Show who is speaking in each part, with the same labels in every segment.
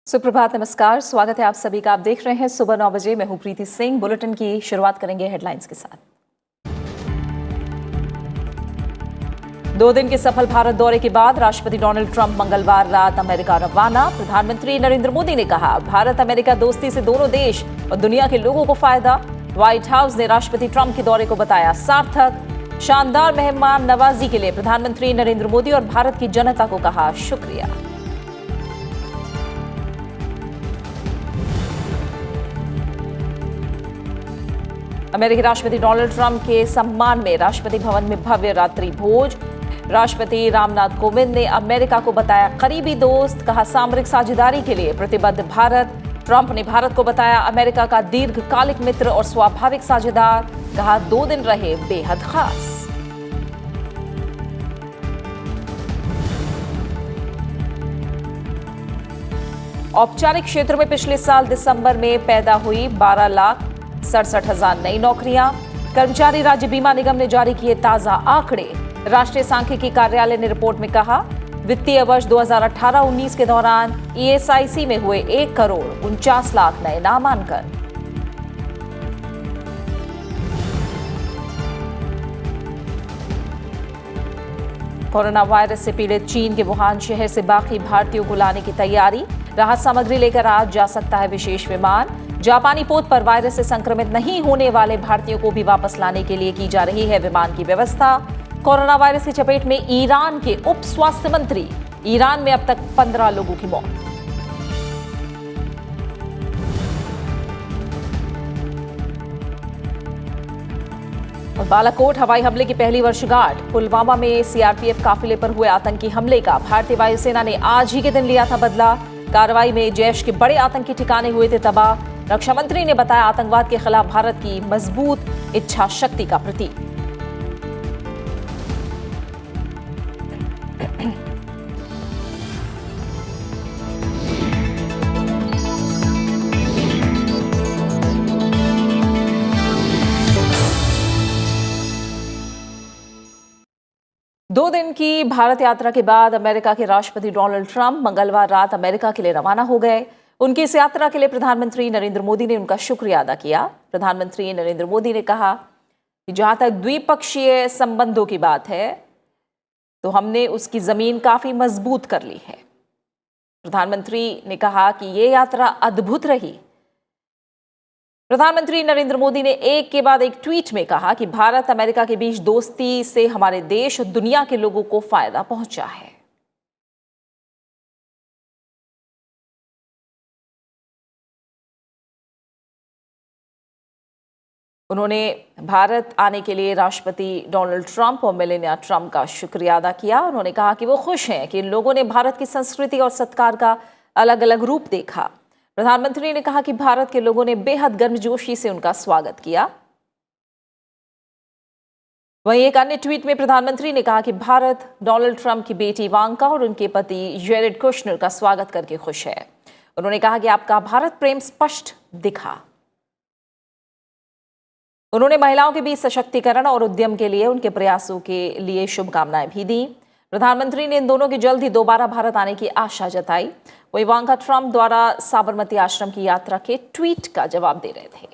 Speaker 1: सुप्रभात, नमस्कार। स्वागत है आप सभी का। आप देख रहे हैं सुबह 9 बजे। मैं हूं प्रीति सिंह। बुलेटिन की शुरुआत करेंगे हेडलाइंस के साथ। 2 दिन के सफल भारत दौरे के बाद राष्ट्रपति डोनाल्ड ट्रंप मंगलवार रात अमेरिका रवाना। प्रधानमंत्री नरेंद्र मोदी ने कहा, भारत अमेरिका दोस्ती से दोनों देश और दुनिया के लोगों को फायदा। व्हाइट हाउस ने राष्ट्रपति ट्रंप के दौरे को बताया सार्थक। शानदार मेहमान नवाजी के लिए प्रधानमंत्री नरेंद्र मोदी और भारत की जनता को कहा शुक्रिया। अमेरिकी राष्ट्रपति डोनाल्ड ट्रंप के सम्मान में राष्ट्रपति भवन में भव्य रात्रि भोज। राष्ट्रपति रामनाथ कोविंद ने अमेरिका को बताया करीबी दोस्त, कहा सामरिक साझेदारी के लिए प्रतिबद्ध भारत। ट्रंप ने भारत को बताया अमेरिका का दीर्घकालिक मित्र और स्वाभाविक साझेदार, कहा 2 दिन रहे बेहद खास। औपचारिक क्षेत्र में पिछले साल दिसंबर में पैदा हुई 12,67,000 नई नौकरियां। कर्मचारी राज्य बीमा निगम ने जारी किए ताजा आंकड़े। राष्ट्रीय सांख्यिकी कार्यालय ने रिपोर्ट में कहा, वित्तीय वर्ष 2018-19 के दौरान ईएसआईसी में हुए 1,49,00,000 नए नामांकन। कोरोना वायरस से पीड़ित चीन के वुहान शहर से बाकी भारतीयों को लाने की तैयारी। राहत सामग्री लेकर आज जा सकता है विशेष विमान। जापानी पोत पर वायरस से संक्रमित नहीं होने वाले भारतीयों को भी वापस लाने के लिए की जा रही है विमान की व्यवस्था। कोरोना वायरस की चपेट में ईरान के उप स्वास्थ्य मंत्री। ईरान में अब तक 15 लोगों की मौत। और बालाकोट हवाई हमले की पहली वर्षगांठ। पुलवामा में सीआरपीएफ काफिले पर हुए आतंकी हमले का भारतीय वायुसेना ने आज ही के दिन लिया था बदला। कार्रवाई में जैश के बड़े आतंकी ठिकाने हुए थे तबाह। रक्षा मंत्री ने बताया आतंकवाद के खिलाफ भारत की मजबूत इच्छा शक्ति का प्रतीक। दो दिन की भारत यात्रा के बाद अमेरिका के राष्ट्रपति डोनाल्ड ट्रंप मंगलवार रात अमेरिका के लिए रवाना हो गए। उनकी इस यात्रा के लिए प्रधानमंत्री नरेंद्र मोदी ने उनका शुक्रिया अदा किया। प्रधानमंत्री नरेंद्र मोदी ने कहा कि जहां तक द्विपक्षीय संबंधों की बात है तो हमने उसकी जमीन काफी मजबूत कर ली है। प्रधानमंत्री ने कहा कि ये यात्रा अद्भुत रही। प्रधानमंत्री नरेंद्र मोदी ने एक के बाद एक ट्वीट में कहा कि भारत अमेरिका के बीच दोस्ती से हमारे देश और दुनिया के लोगों को फायदा पहुंचा है। उन्होंने भारत आने के लिए राष्ट्रपति डोनाल्ड ट्रंप और मेलानिया ट्रंप का शुक्रिया अदा किया। उन्होंने कहा कि वो खुश हैं कि लोगों ने भारत की संस्कृति और सत्कार का अलग अलग रूप देखा। प्रधानमंत्री ने कहा कि भारत के लोगों ने बेहद गर्मजोशी से उनका स्वागत किया। वहीं एक अन्य ट्वीट में प्रधानमंत्री ने कहा कि भारत डोनाल्ड ट्रंप की बेटी इवांका और उनके पति जेरेड कुशनर का स्वागत करके खुश है। उन्होंने कहा कि आपका भारत प्रेम स्पष्ट दिखा। उन्होंने महिलाओं के बीच सशक्तिकरण और उद्यम के लिए उनके प्रयासों के लिए शुभकामनाएं भी दी। प्रधानमंत्री ने इन दोनों की जल्द ही दोबारा भारत आने की आशा जताई। वो इवांका ट्रंप द्वारा साबरमती आश्रम की यात्रा के ट्वीट का जवाब दे रहे थे।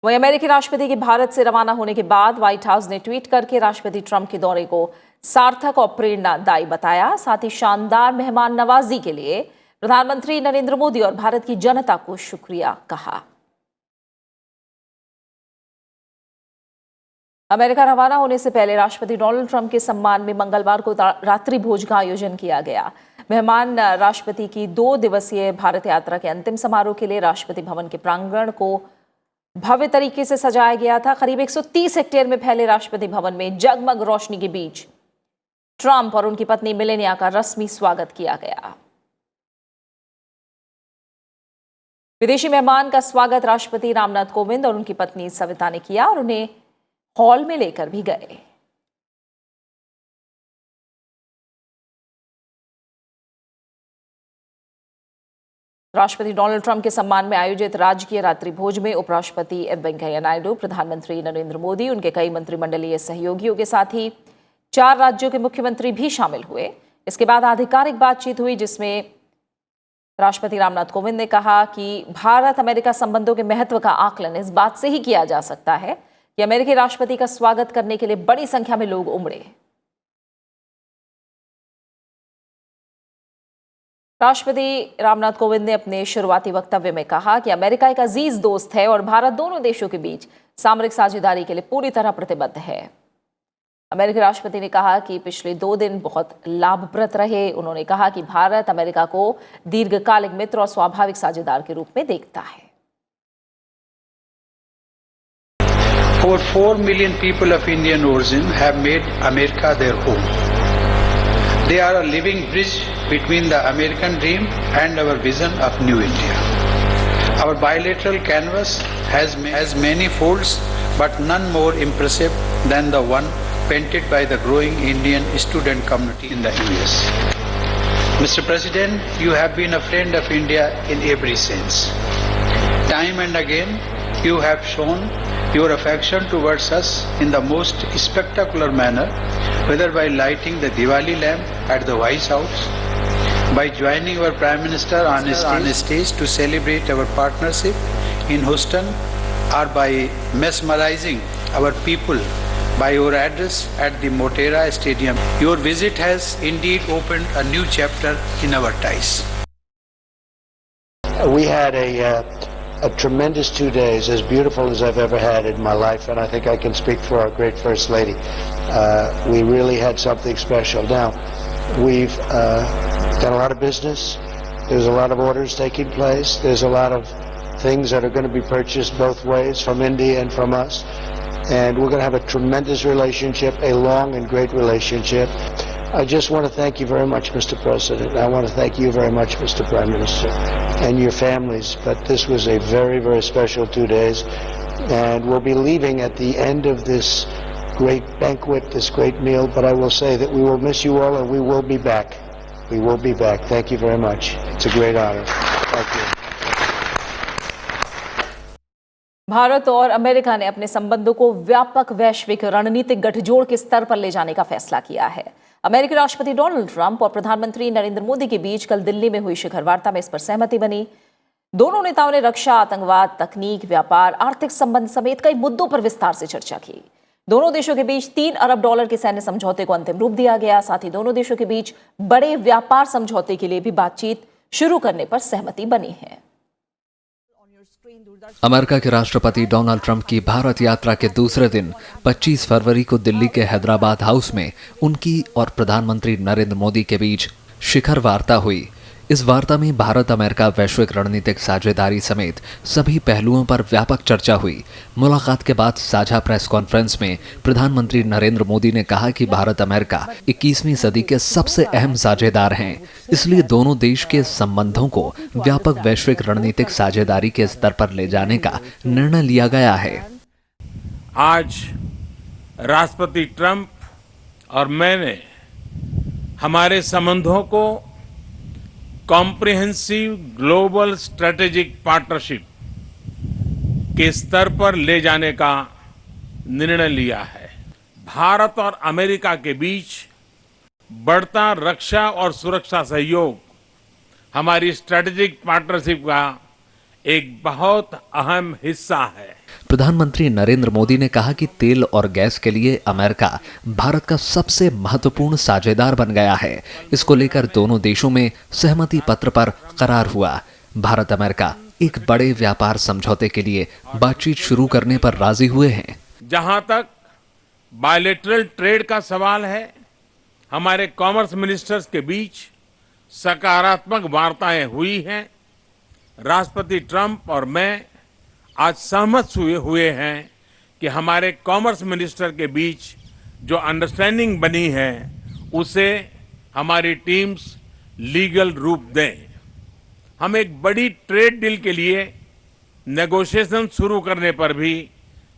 Speaker 1: वहीं अमेरिकी राष्ट्रपति के भारत से रवाना होने के बाद व्हाइट हाउस ने ट्वीट करके राष्ट्रपति ट्रंप के दौरे को सार्थक और प्रेरणादायी बताया। साथ ही शानदार मेहमान नवाजी के लिए प्रधानमंत्री नरेंद्र मोदी और भारत की जनता को शुक्रिया कहा। अमेरिका रवाना होने से पहले राष्ट्रपति डोनाल्ड ट्रंप के सम्मान में मंगलवार को रात्रि भोज का आयोजन किया गया। मेहमान राष्ट्रपति की 2 दिवसीय भारत यात्रा के अंतिम समारोह के लिए राष्ट्रपति भवन के प्रांगण को भव्य तरीके से सजाया गया था। करीब 130 हेक्टेयर में फैले राष्ट्रपति भवन में जगमग रोशनी के बीच ट्रंप और उनकी पत्नी मेलानिया का रस्मी स्वागत किया गया। विदेशी मेहमान का स्वागत राष्ट्रपति रामनाथ कोविंद और उनकी पत्नी सविता ने किया और उन्हें हॉल में लेकर भी गए। राष्ट्रपति डोनाल्ड ट्रंप के सम्मान में आयोजित राजकीय रात्रि भोज में उपराष्ट्रपति एम वेंकैया नायडू, प्रधानमंत्री नरेंद्र मोदी, उनके कई मंत्रिमंडलीय सहयोगियों के साथ ही 4 राज्यों के मुख्यमंत्री भी शामिल हुए। इसके बाद आधिकारिक बातचीत हुई जिसमें राष्ट्रपति रामनाथ कोविंद ने कहा कि भारत अमेरिका संबंधों के महत्व का आकलन इस बात से ही किया जा सकता है कि अमेरिकी राष्ट्रपति का स्वागत करने के लिए बड़ी संख्या में लोग उमड़े। राष्ट्रपति रामनाथ कोविंद ने अपने शुरुआती वक्तव्य में कहा कि अमेरिका एक अजीज दोस्त है और भारत दोनों देशों के बीच सामरिक साझेदारी के लिए पूरी तरह प्रतिबद्ध है। अमेरिकी राष्ट्रपति ने कहा कि पिछले 2 दिन बहुत लाभप्रद रहे। उन्होंने कहा कि भारत अमेरिका को दीर्घकालिक मित्र और स्वाभाविक साझेदार के रूप में देखता है।
Speaker 2: Over 4 million people of Indian origin have made America their home. They are a living bridge between the American dream and our vision of New India. Our bilateral canvas has many folds, but none more impressive than the one painted by the growing Indian student community in the US. Mr. President, you have been a friend of India in every sense. Time and again, you have shown your affection towards us in the most spectacular manner, whether by lighting the Diwali lamp at the White House, by joining our Prime Minister on a stage to celebrate our partnership in Houston, or by mesmerizing our people by your address at the Motera Stadium. Your visit has indeed opened a new chapter in our ties.
Speaker 3: We had a tremendous 2 days, as beautiful as I've ever had in my life, and I think I can speak for our great First Lady. We really had something special. Now, we've done a lot of business. There's a lot of orders taking place. There's a lot of things that are going to be purchased both ways, from India and from us. And we're going to have a tremendous relationship, a long and great relationship. I just want to thank you very much, Mr. President. I want to thank you very much, Mr. Prime Minister, and your families. But this was a very, very special 2 days. And we'll be leaving at the end of this great banquet, this great meal. But I will say that we will miss you all, and we will be back. We will be back. Thank you very much. It's a great honor. Thank you.
Speaker 1: Bharat और America ने अपने संबंधों को व्यापक वैश्विक रणनीतिक गठजोड़ के स्तर पर ले जाने का फैसला किया है। अमेरिकी राष्ट्रपति डोनाल्ड ट्रंप और प्रधानमंत्री नरेंद्र मोदी के बीच कल दिल्ली में हुई शिखर वार्ता में इस पर सहमति बनी। दोनों नेताओं ने रक्षा, आतंकवाद, तकनीक, व्यापार, आर्थिक संबंध समेत कई मुद्दों पर विस्तार से चर्चा की। दोनों देशों के बीच $3 अरब के सैन्य समझौते को अंतिम रूप दिया गया। साथ ही दोनों देशों के बीच बड़े व्यापार समझौते के लिए भी बातचीत शुरू करने पर सहमति बनी है।
Speaker 4: अमेरिका के राष्ट्रपति डोनाल्ड ट्रंप की भारत यात्रा के दूसरे दिन 25 फरवरी को दिल्ली के हैदराबाद हाउस में उनकी और प्रधानमंत्री नरेंद्र मोदी के बीच शिखर वार्ता हुई। इस वार्ता में भारत अमेरिका वैश्विक रणनीतिक साझेदारी समेत सभी पहलुओं पर व्यापक चर्चा हुई। मुलाकात के बाद साझा प्रेस कॉन्फ्रेंस में प्रधानमंत्री नरेंद्र मोदी ने कहा कि भारत अमेरिका 21वीं सदी के सबसे अहम साझेदार हैं, इसलिए दोनों देश के संबंधों को व्यापक वैश्विक रणनीतिक साझेदारी के स्तर पर ले जाने का निर्णय लिया गया है।
Speaker 5: आज राष्ट्रपति ट्रंप और मैंने हमारे संबंधों को कॉम्प्रिहेंसिव ग्लोबल स्ट्रेटेजिक पार्टनरशिप के स्तर पर ले जाने का निर्णय लिया है। भारत और अमेरिका के बीच बढ़ता रक्षा और सुरक्षा सहयोग हमारी स्ट्रेटेजिक पार्टनरशिप का एक बहुत अहम हिस्सा है।
Speaker 4: प्रधानमंत्री नरेंद्र मोदी ने कहा कि तेल और गैस के लिए अमेरिका भारत का सबसे महत्वपूर्ण साझेदार बन गया है। इसको लेकर दोनों देशों में सहमति पत्र पर करार हुआ। भारत अमेरिका एक बड़े व्यापार समझौते के लिए बातचीत शुरू करने पर राजी हुए हैं।
Speaker 5: जहां तक बायलैटरल ट्रेड का सवाल है, हमारे कॉमर्स मिनिस्टर्स के बीच सकारात्मक वार्ताएं हुई हैं। राष्ट्रपति ट्रंप और मैं आज सहमत हुए हैं कि हमारे कॉमर्स मिनिस्टर के बीच जो अंडरस्टैंडिंग बनी है उसे हमारी टीम्स लीगल रूप दें। हम एक बड़ी ट्रेड डील के लिए नेगोशिएशन शुरू करने पर भी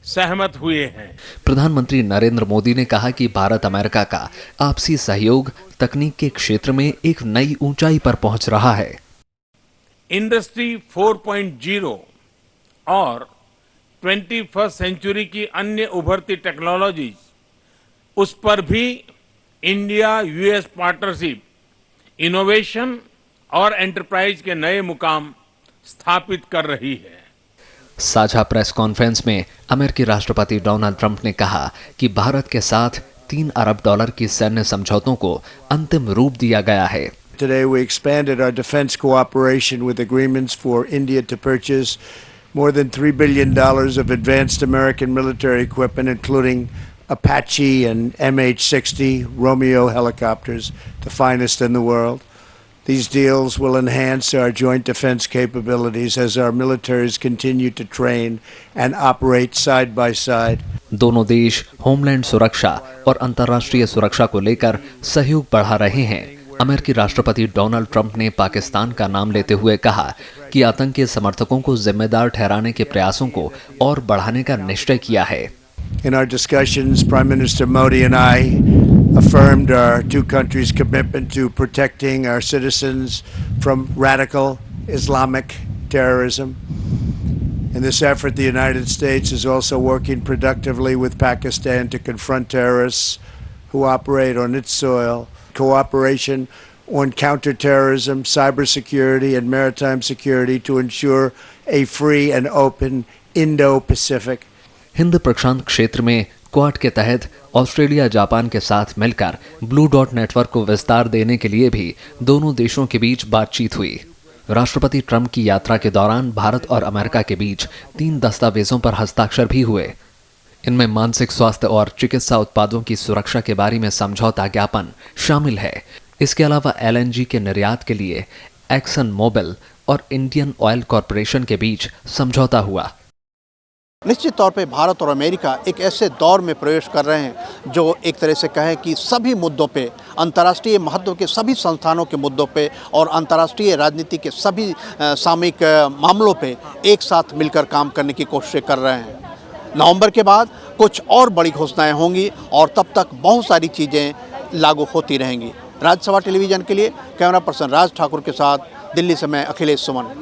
Speaker 5: सहमत हुए हैं। प्रधानमंत्री नरेंद्र मोदी ने कहा कि भारत अमेरिका का आपसी सहयोग तकनीक के क्षेत्र में एक नई ऊंचाई पर पहुंच रहा है। इंडस्ट्री 4.0 और 21st सेंचुरी की अन्य उभरती टेक्नोलॉजीज, उस पर भी इंडिया यूएस पार्टनरशिप इनोवेशन और एंटरप्राइज के नए मुकाम स्थापित कर रही है।
Speaker 4: साझा प्रेस कॉन्फ्रेंस में अमेरिकी राष्ट्रपति डोनाल्ड ट्रंप ने कहा कि भारत के साथ $3 अरब की सैन्य समझौतों को अंतिम रूप दिया गया है।
Speaker 3: Today we expanded our defense cooperation with agreements for India to purchase more than $3 billion of advanced American military equipment, including Apache and MH-60 Romeo helicopters, the finest in the world. These deals will enhance our joint defense capabilities as our militaries continue to train and operate side by side.
Speaker 4: दोनों देश homeland सुरक्षा और अंतर्राष्ट्रीय सुरक्षा को लेकर सहयोग बढ़ा रहे हैं। अमेरिकी राष्ट्रपति डोनाल्ड ट्रंप ने पाकिस्तान का नाम लेते हुए कहा कि आतंकी समर्थकों को जिम्मेदार ठहराने के प्रयासों को और बढ़ाने का निश्चय किया है।
Speaker 3: In our discussions, Prime Minister Modi and I affirmed our two countries' commitment to protecting our citizens from radical Islamic terrorism. In this effort, the United States is also working productively with Pakistan to confront terrorists who operate on its soil. Cooperation on counterterrorism, cybersecurity, and maritime security to ensure a free and open Indo-Pacific.
Speaker 4: Hind प्रशांत क्षेत्र में quad के तहत Australia Japan के साथ मिलकर blue dot network को विस्तार देने के लिए भी दोनों देशों के बीच बातचीत हुई। राष्ट्रपति ट्रंप की यात्रा के दौरान भारत और अमेरिका के बीच 3 दस्तावेजों पर हस्ताक्षर भी हुए। इनमें मानसिक स्वास्थ्य और चिकित्सा उत्पादों की सुरक्षा के बारे में समझौता ज्ञापन शामिल है। इसके अलावा LNG के निर्यात के लिए एक्सन मोबिल और इंडियन ऑयल कॉरपोरेशन के बीच समझौता हुआ।
Speaker 6: निश्चित तौर पे भारत और अमेरिका एक ऐसे दौर में प्रवेश कर रहे हैं जो एक तरह से कहें कि सभी मुद्दों पे, अंतर्राष्ट्रीय महत्व के सभी संस्थानों के मुद्दों पे और अंतर्राष्ट्रीय राजनीति के सभी सामयिक मामलों पे एक साथ मिलकर काम करने की कोशिश कर रहे हैं। नवंबर के बाद कुछ और बड़ी घोषणाएं होंगी और तब तक बहुत सारी चीज़ें लागू होती रहेंगी। राज्यसभा टेलीविज़न के लिए कैमरा पर्सन राज ठाकुर के साथ दिल्ली से मैं अखिलेश सुमन।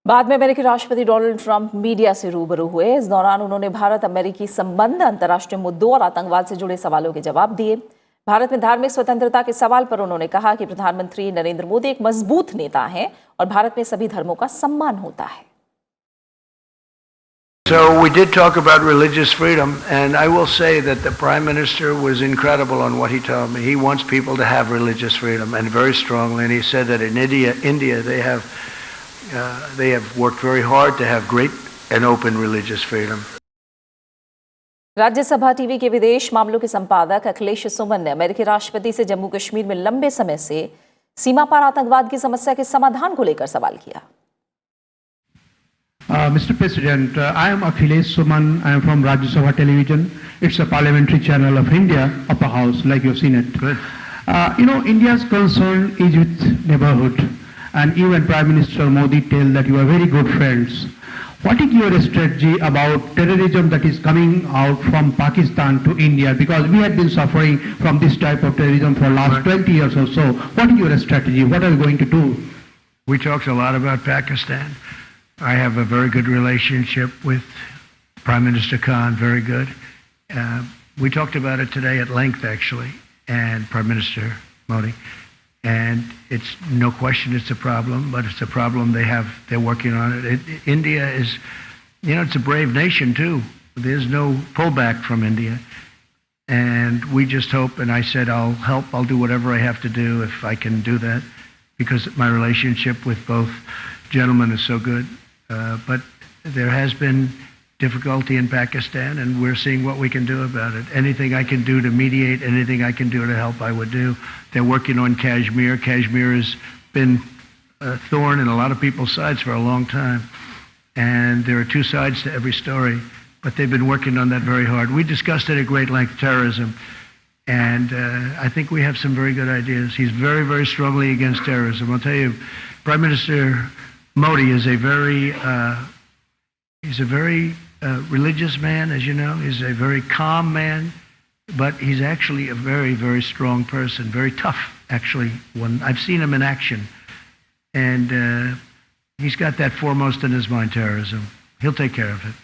Speaker 1: बाद में अमेरिकी राष्ट्रपति डोनाल्ड ट्रंप मीडिया से रूबरू हुए। इस दौरान उन्होंने भारत अमेरिकी संबंध, अंतर्राष्ट्रीय मुद्दों और आतंकवाद से जुड़े सवालों के जवाब दिए। भारत में धार्मिक स्वतंत्रता के सवाल पर उन्होंने कहा कि प्रधानमंत्री नरेंद्र मोदी एक मजबूत नेता हैं और भारत में सभी धर्मों का सम्मान होता है।
Speaker 3: So we did talk about religious freedom, and I will say that the Prime Minister was incredible on what he told me. He wants people to have religious freedom, and very strongly. And he said that in India they have worked very hard to have great and open religious freedom.
Speaker 1: Rajya Sabha TV के विदेश मामलों के संपादक अखिलेश सुमन ने अमेरिकी राष्ट्रपति से जम्मू कश्मीर में लंबे समय से सीमा पार आतंकवाद की समस्या के समाधान को लेकर सवाल किया।
Speaker 7: Mr. President, I am Akhilesh Suman. I am from Rajya Sabha Television. It's a parliamentary channel of India, upper house, like you've seen it.
Speaker 3: Good.
Speaker 7: India's concern is with neighborhood, and you and Prime Minister Modi tell that you are very good friends. What is your strategy about terrorism that is coming out from Pakistan to India? Because we have been suffering from this type of terrorism for last 20 years or so. What is your strategy? What are you going to do?
Speaker 3: We talked a lot about Pakistan. I have a very good relationship with Prime Minister Khan, very good. We talked about it today at length, actually, and Prime Minister Modi. And it's no question it's a problem, but it's a problem they're working on it. India is, it's a brave nation too. There's no pullback from India. And we just hope, and I said I'll help, I'll do whatever I have to do if I can do that, because my relationship with both gentlemen is so good. But there has been difficulty in Pakistan, and we're seeing what we can do about it. Anything I can do to mediate, anything I can do to help, I would do. They're working on Kashmir. Kashmir has been a thorn in a lot of people's sides for a long time. And there are two sides to every story, but they've been working on that very hard. We discussed it at great length, terrorism. And I think we have some very good ideas. He's very, very strongly against terrorism. I'll tell you, Prime Minister Modi is a very religious man, as you know. He's a very calm man, but he's actually a very, very strong person, very tough, actually. When I've seen him in action, and he's got that foremost in his mind, terrorism. He'll take care of it.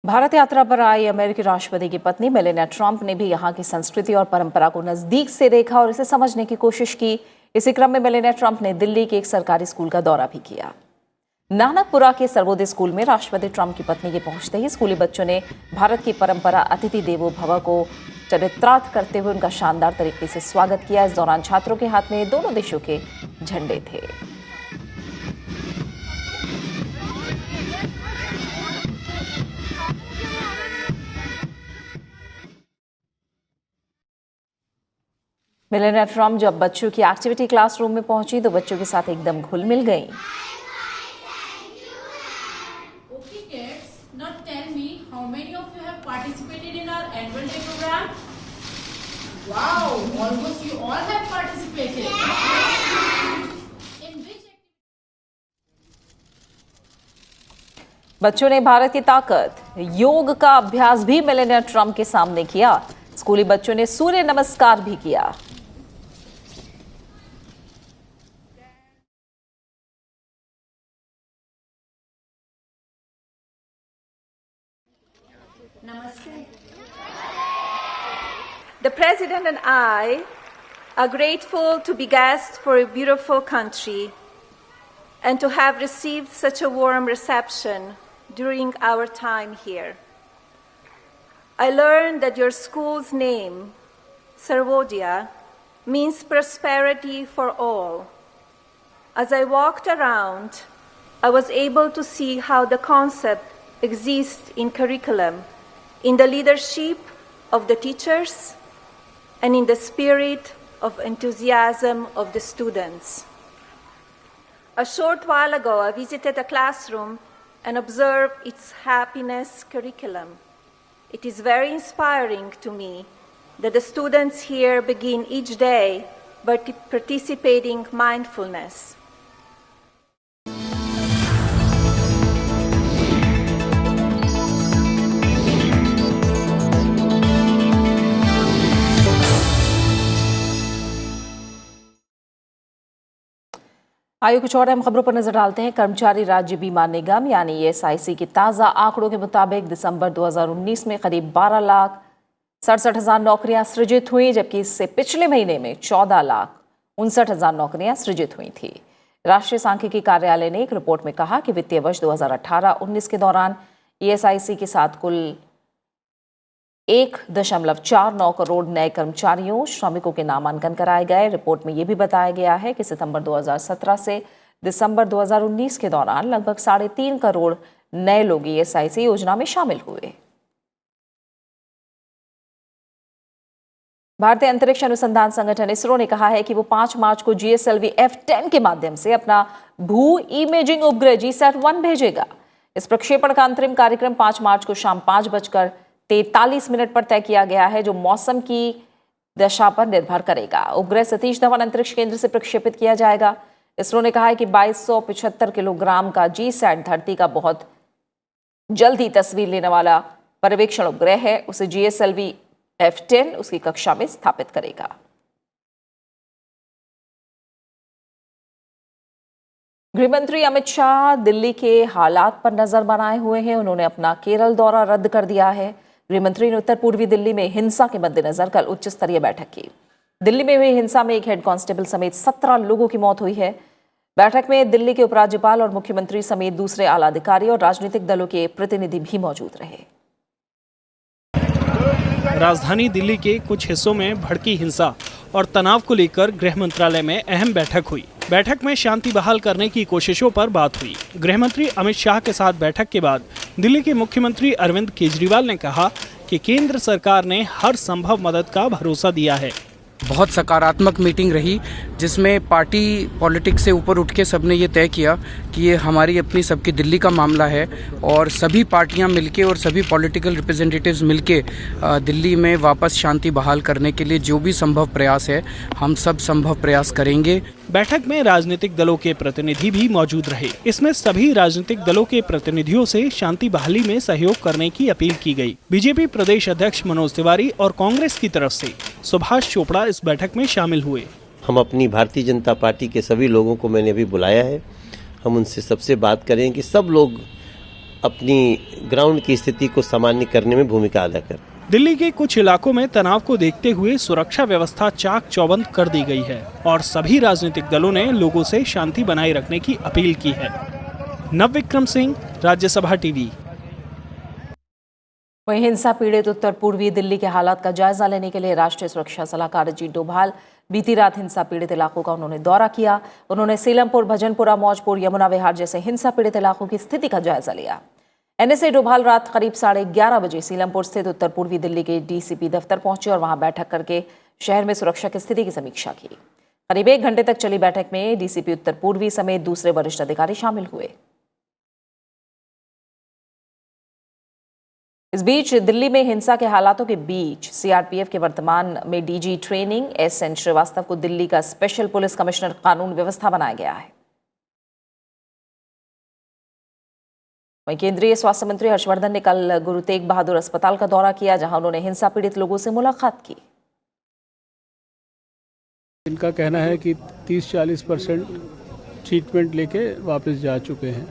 Speaker 1: Bharat यात्रा पर आई अमेरिकी राष्ट्रपति की पत्नी Melania Trump ने भी यहां की संस्कृति और परंपरा को नजदीक से देखा और इसे समझने की कोशिश की। इसी क्रम में मेलानिया ट्रंप ने दिल्ली के एक सरकारी स्कूल का दौरा भी किया। नानकपुरा के सर्वोदय स्कूल में राष्ट्रपति ट्रंप की पत्नी के पहुंचते ही स्कूली बच्चों ने भारत की परंपरा अतिथि देवो भव को चरितार्थ करते हुए उनका शानदार तरीके से स्वागत किया। इस दौरान छात्रों के हाथ में दोनों देशों के झंडे थे। मेलानिया ट्रंप जब बच्चों की एक्टिविटी क्लासरूम में पहुंची तो बच्चों के साथ एकदम घुल मिल गईं।
Speaker 8: Okay, kids, now tell me how many of you have participated in our annual day program? Wow, almost you all have participated. In which
Speaker 1: बच्चों ने भारत की ताकत योग का अभ्यास भी मेलानिया ट्रंप के सामने किया। स्कूली बच्चों ने सूर्य नमस्कार भी किया।
Speaker 9: The President and I are grateful to be guests for a beautiful country and to have received such a warm reception during our time here. I learned that your school's name, Sarvodaya, means prosperity for all. As I walked around, I was able to see how the concept exists in curriculum, in the leadership of the teachers, and in the spirit of enthusiasm of the students. A short while ago, I visited a classroom and observed its happiness curriculum. It is very inspiring to me that the students here begin each day by participating mindfulness.
Speaker 1: आइए कुछ और अहम खबरों पर नजर डालते हैं। कर्मचारी राज्य बीमा निगम यानी ESIC के ताज़ा आंकड़ों के मुताबिक दिसंबर 2019 में करीब 12,67,000 नौकरियां सृजित हुई, जबकि इससे पिछले महीने में 14,59,000 नौकरियां सृजित हुई थी। राष्ट्रीय सांख्यिकी कार्यालय ने एक रिपोर्ट में कहा कि वित्तीय वर्ष 2018-19 के दौरान ESIC के साथ कुल 1.49 करोड़ नए कर्मचारियों श्रमिकों के नामांकन कराए गए। रिपोर्ट में यह भी बताया गया है कि सितंबर 2017 से दिसंबर 2019 के दौरान लगभग 3.5 करोड़ नए लोग ESIC योजना में शामिल हुए। भारतीय अंतरिक्ष अनुसंधान संगठन इसरो ने कहा है कि वो 5 मार्च को GSLV F10 के माध्यम से अपना भू इमेजिंग उपग्रह GSAT-1 भेजेगा। इस प्रक्षेपण का अंतरिम कार्यक्रम 5 मार्च को शाम 5:43 पर तय किया गया है, जो मौसम की दशा पर निर्भर करेगा। उपग्रह सतीश धवन अंतरिक्ष केंद्र से प्रक्षेपित किया जाएगा। इसरो ने कहा है कि 2275 किलोग्राम का GSAT धरती का बहुत जल्द ही तस्वीर लेने वाला पर्यवेक्षण उपग्रह है। उसे GSLV F10 उसकी कक्षा में स्थापित करेगा। गृहमंत्री अमित शाह दिल्ली के हालात पर नजर बनाए हुए हैं। उन्होंने अपना केरल दौरा रद्द कर दिया है। गृहमंत्री ने उत्तर पूर्वी दिल्ली में हिंसा के मद्देनजर कल उच्च स्तरीय बैठक की। दिल्ली में हुई हिंसा में एक हेड कांस्टेबल समेत 17 लोगों की मौत हुई है। बैठक में दिल्ली के उपराज्यपाल और मुख्यमंत्री समेत दूसरे आला अधिकारी और राजनीतिक दलों के प्रतिनिधि भी मौजूद रहे।
Speaker 10: राजधानी दिल्ली के कुछ हिस्सों में भड़की हिंसा और तनाव को लेकर गृह मंत्रालय में अहम बैठक हुई। बैठक में शांति बहाल करने की कोशिशों पर बात हुई। गृहमंत्री अमित शाह के साथ बैठक के बाद दिल्ली के मुख्यमंत्री अरविंद केजरीवाल ने कहा कि केंद्र सरकार ने हर संभव मदद का भरोसा दिया है।
Speaker 11: बहुत सकारात्मक मीटिंग रही, जिसमें पार्टी पॉलिटिक्स से ऊपर उठ के सबने ये तय किया कि ये हमारी अपनी सबकी दिल्ली का मामला है और सभी पार्टियां मिलके और सभी पॉलिटिकल रिप्रेजेंटेटिव्स मिलके दिल्ली में वापस शांति बहाल करने के लिए जो भी संभव प्रयास है, हम सब संभव प्रयास करेंगे।
Speaker 10: बैठक में राजनीतिक दलों के प्रतिनिधि भी मौजूद रहे। इसमें सभी राजनीतिक दलों के प्रतिनिधियों से शांति बहाली में सहयोग करने की अपील की गई। बीजेपी प्रदेश अध्यक्ष मनोज तिवारी और कांग्रेस की तरफ से सुभाष चोपड़ा इस बैठक में शामिल हुए।
Speaker 12: हम अपनी भारतीय जनता पार्टी के सभी लोगों को मैंने अभी बुलाया है। हम उनसे सबसे बात करें कि सब लोग अपनी ग्राउंड की स्थिति को सामान्य करने में भूमिका अदा कर।
Speaker 10: दिल्ली के कुछ इलाकों में तनाव को देखते हुए सुरक्षा व्यवस्था चाक चौबंद कर दी गई है और सभी राजनीतिक दलों ने लोगों से शांति बनाए रखने की अपील की है। नवविक्रम सिंह, राज्यसभा टीवी।
Speaker 1: वहीं हिंसा पीड़ित उत्तर पूर्वी दिल्ली के हालात का जायजा लेने के लिए राष्ट्रीय सुरक्षा सलाहकार अजीत डोभाल बीती रात हिंसा पीड़ित इलाकों का उन्होंने दौरा किया। उन्होंने सीलमपुर, भजनपुरा, मौजपुर, यमुना विहार जैसे हिंसा पीड़ित इलाकों की स्थिति का जायजा लिया। एनएसए डोभाल रात करीब 11:30 बजे सीलमपुर स्थित उत्तर पूर्वी दिल्ली के डीसीपी दफ्तर पहुंचे और वहां बैठक करके शहर में सुरक्षा की स्थिति की समीक्षा की। करीब 1 घंटे तक चली बैठक में डीसीपी उत्तर पूर्वी समेत दूसरे वरिष्ठ अधिकारी शामिल हुए। इस बीच दिल्ली में हिंसा के हालातों के बीच सीआरपीएफ के वर्तमान में डीजी ट्रेनिंग एसएन श्रीवास्तव को दिल्ली का स्पेशल पुलिस कमिश्नर कानून व्यवस्था बनाया गया है। वहीं केंद्रीय स्वास्थ्य मंत्री हर्षवर्धन ने कल गुरु तेग बहादुर अस्पताल का दौरा किया, जहां उन्होंने हिंसा पीड़ित लोगों से मुलाकात की।
Speaker 13: इनका कहना है कि 30-40% ट्रीटमेंट लेके वापस जा चुके हैं।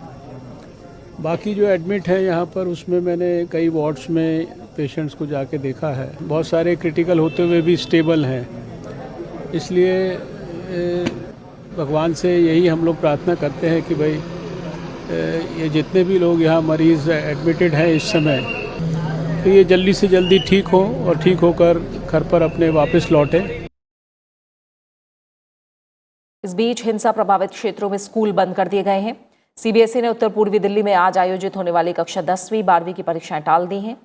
Speaker 13: बाकी जो एडमिट है यहाँ पर, उसमें मैंने कई वार्ड्स में पेशेंट्स को जाके देखा है। बहुत सारे क्रिटिकल होते हुए भी स्टेबल हैं। इसलिए भगवान से यही हम लोग प्रार्थना करते हैं कि भाई ये जितने भी लोग यहाँ मरीज़ एडमिटेड हैं इस समय, तो ये जल्दी से जल्दी ठीक हो और ठीक होकर घर पर अपने वापस लौटें।
Speaker 1: इस बीच हिंसा प्रभावित क्षेत्रों में स्कूल बंद कर दिए गए हैं। सीबीएसई ने उत्तर पूर्वी दिल्ली में आज आयोजित होने वाली कक्षा 10वीं 12वीं की परीक्षाएं टाल दी हैं।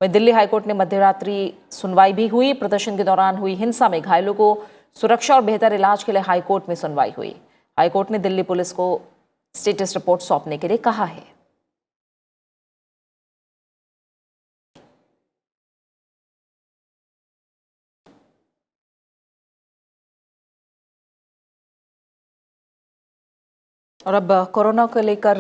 Speaker 1: वहीं दिल्ली हाईकोर्ट ने मध्यरात्रि सुनवाई भी हुई। प्रदर्शन के दौरान हुई हिंसा में घायलों को सुरक्षा और बेहतर इलाज के लिए हाईकोर्ट में सुनवाई हुई। हाईकोर्ट ने दिल्ली पुलिस को स्टेटस रिपोर्ट सौंपने के लिए कहा है। और अब कोरोना को लेकर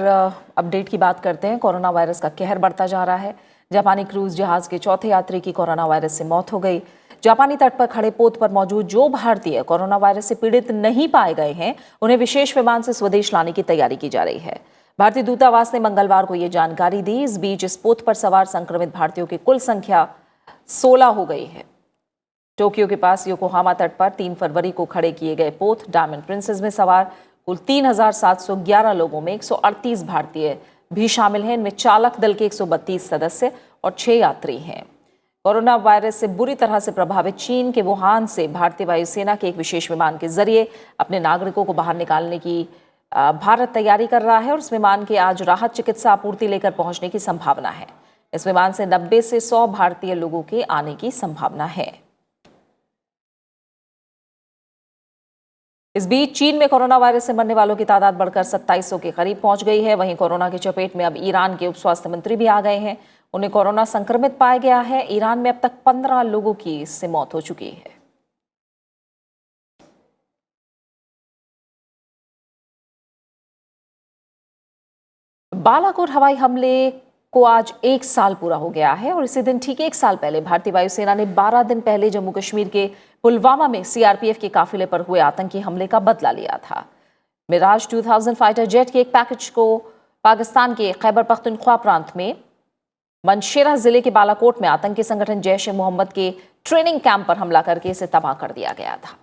Speaker 1: अपडेट की बात करते हैं। कोरोना वायरस का कहर बढ़ता जा रहा है। जापानी क्रूज जहाज के चौथे यात्री की कोरोना वायरस से मौत हो गई। जापानी तट पर खड़े पोत पर मौजूद जो भारतीय कोरोना वायरस से पीड़ित नहीं पाए गए हैं, उन्हें विशेष विमान से स्वदेश लाने की तैयारी की जा रही है। भारतीय दूतावास ने मंगलवार को यह जानकारी दी। इस बीच इस पोत पर सवार संक्रमित भारतीयों की कुल संख्या 16 हो गई है। टोक्यो के पास योकोहामा तट पर 3 फरवरी को खड़े किए गए पोत डायमंड प्रिंसेस में सवार कुल 3,711 लोगों में 138 भारतीय भी शामिल हैं। इनमें चालक दल के 132 सदस्य और 6 यात्री हैं। कोरोना वायरस से बुरी तरह से प्रभावित चीन के वुहान से भारतीय वायुसेना के एक विशेष विमान के जरिए अपने नागरिकों को बाहर निकालने की भारत तैयारी कर रहा है और इस विमान के आज राहत चिकित्सा आपूर्ति लेकर पहुंचने की संभावना है। इस विमान से 90 से 100 भारतीय लोगों के आने की संभावना है। इस बीच चीन में कोरोना वायरस से मरने वालों की तादाद बढ़कर 2700 के करीब पहुंच गई है। वहीं कोरोना की चपेट में अब ईरान के उप स्वास्थ्य मंत्री भी आ गए हैं। उन्हें कोरोना संक्रमित पाया गया है। ईरान में अब तक 15 लोगों की इससे मौत हो चुकी है। बालाकोट हवाई हमले को आज 1 साल पूरा हो गया है और इसी दिन ठीक 1 साल पहले भारतीय वायुसेना ने 12 दिन पहले जम्मू कश्मीर के पुलवामा में सीआरपीएफ के काफिले पर हुए आतंकी हमले का बदला लिया था। मिराज 2000 फाइटर जेट के एक पैकेज को पाकिस्तान के खैबर पख्तूनख्वा प्रांत में मनशेरा जिले के बालाकोट में आतंकी संगठन जैश ए मोहम्मद के ट्रेनिंग कैंप पर हमला करके इसे तबाह कर दिया गया था।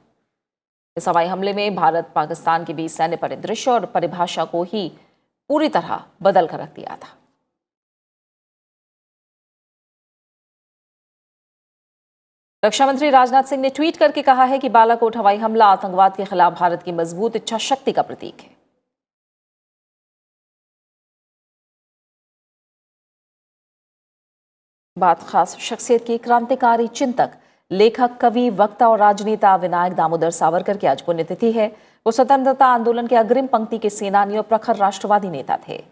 Speaker 1: इस हवाई हमले में भारत पाकिस्तान के बीच सैन्य परिदृश्य और परिभाषा को ही पूरी तरह बदल कर रख दिया था। रक्षा मंत्री राजनाथ सिंह ने ट्वीट करके कहा है कि बालाकोट हवाई हमला आतंकवाद के खिलाफ भारत की मजबूत इच्छा शक्ति का प्रतीक है। बात खास शख्सियत की क्रांतिकारी चिंतक, लेखक, कवि, वक्ता और राजनेता विनायक दामोदर सावरकर की आज पुण्यतिथि है। वो स्वतंत्रता आंदोलन के अग्रिम पंक्ति के सेनानी और प्रखर राष्ट्रवादी नेता थे।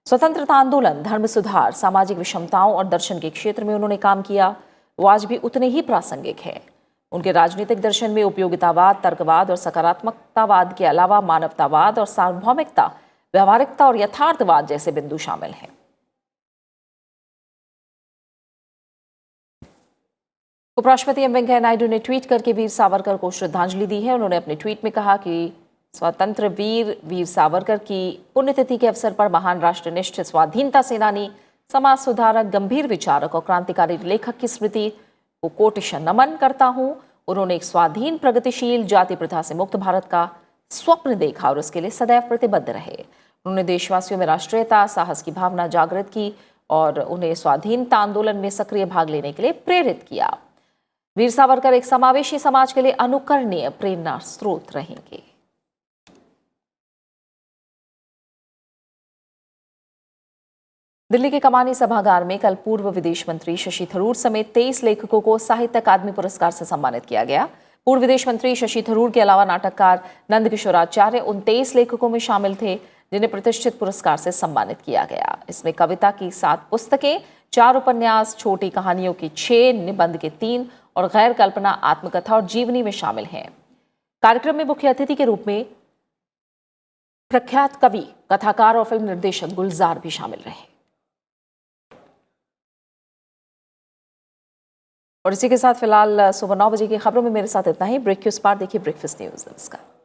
Speaker 1: स्वतंत्रता आंदोलन, धर्म सुधार, सामाजिक विषमताओं और दर्शन के क्षेत्र में उन्होंने काम किया। वो आज भी उतने ही प्रासंगिक है। उनके राजनीतिक दर्शन में उपयोगितावाद, तर्कवाद और सकारात्मकतावाद के अलावा मानवतावाद और सार्वभौमिकता, व्यवहारिकता और यथार्थवाद जैसे बिंदु शामिल हैं। उपराष्ट्रपति एम वेंकैया नायडू ने ट्वीट करके वीर सावरकर को श्रद्धांजलि दी है। उन्होंने अपने ट्वीट में कहा कि स्वतंत्र वीर सावरकर की पुण्यतिथि के अवसर पर महान राष्ट्रनिष्ठ स्वाधीनता सेनानी, समाज सुधारक, गंभीर विचारक और क्रांतिकारी लेखक की स्मृति को कोटिशा नमन करता हूं। उन्होंने एक स्वाधीन, प्रगतिशील, जाति प्रथा से मुक्त भारत का स्वप्न देखा और उसके लिए सदैव प्रतिबद्ध रहे। उन्होंने देशवासियों में राष्ट्रीयता, साहस की भावना जागृत की और उन्हें स्वाधीनता आंदोलन में सक्रिय भाग लेने के लिए प्रेरित किया। वीर सावरकर एक समावेशी समाज के लिए अनुकरणीय प्रेरणा स्रोत रहेंगे। दिल्ली के कमानी सभागार में कल पूर्व विदेश मंत्री शशि थरूर समेत 23 लेखकों को साहित्य अकादमी पुरस्कार से सम्मानित किया गया। पूर्व विदेश मंत्री शशि थरूर के अलावा नाटककार नंदकिशोराचार्य उन 23 लेखकों में शामिल थे जिन्हें प्रतिष्ठित पुरस्कार से सम्मानित किया गया। इसमें कविता की 7 पुस्तकें, 4 उपन्यास, छोटी कहानियों की 6, निबंध के 3 और गैर कल्पना, आत्मकथा और जीवनी में शामिल हैं। कार्यक्रम में मुख्य अतिथि के रूप में प्रख्यात कवि, कथाकार और फिल्म निर्देशक गुलजार भी शामिल रहे। और इसी के साथ फिलहाल सुबह 9 बजे की खबरों में मेरे साथ इतना ही। ब्रेक के उस पार देखिए ब्रेकफास्ट न्यूज। नमस्कार।